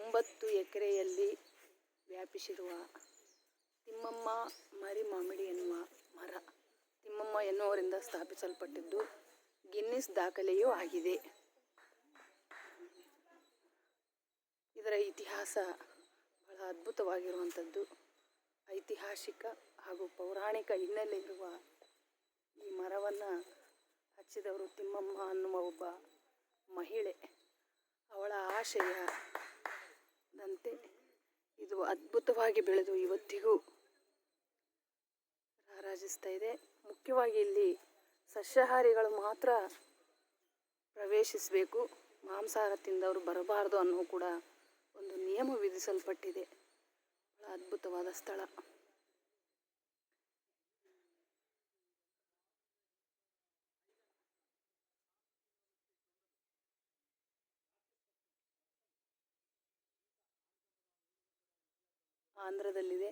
9 ಎಕರೆಯಲ್ಲಿ ವ್ಯಾಪಿಸಿರುವ ತಿಮ್ಮಮ್ಮ ಮರಿ ಮಾಮಿಡಿ ಎನ್ನುವ ಮರ ತಿಮ್ಮಮ್ಮ ಎನ್ನುವರಿಂದ ಸ್ಥಾಪಿಸಲ್ಪಟ್ಟಿದ್ದು ಗಿನ್ನಿಸ್ ದಾಖಲೆಯೂ ಆಗಿದೆ. ಇದರ ಇತಿಹಾಸ ಬಹಳ ಅದ್ಭುತವಾಗಿರುವಂಥದ್ದು. ಐತಿಹಾಸಿಕ ಹಾಗೂ ಪೌರಾಣಿಕ ಹಿನ್ನೆಲೆ ಇರುವ ಈ ಮರವನ್ನು ಹಚ್ಚಿದವರು ತಿಮ್ಮಮ್ಮ ಅನ್ನುವ ಒಬ್ಬ ಮಹಿಳೆ. ಅವಳ ಆಶಯದಂತೆ ಇದು ಅದ್ಭುತವಾಗಿ ಬೆಳೆದು ಇವತ್ತಿಗೂ ರಾರಾಜಿಸ್ತಾ ಇದೆ. ಮುಖ್ಯವಾಗಿ ಇಲ್ಲಿ ಸಸ್ಯಾಹಾರಿಗಳು ಮಾತ್ರ ಪ್ರವೇಶಿಸಬೇಕು, ಮಾಂಸಾಹಾರ ತಿಂದವರು ಬರಬಾರದು ಅನ್ನೋ ಕೂಡ ಒಂದು ನಿಯಮ ವಿಧಿಸಲ್ಪಟ್ಟಿದೆ. ಬಹಳ ಅದ್ಭುತವಾದ ಸ್ಥಳ. ಆಂಧ್ರದಲ್ಲಿದೆ.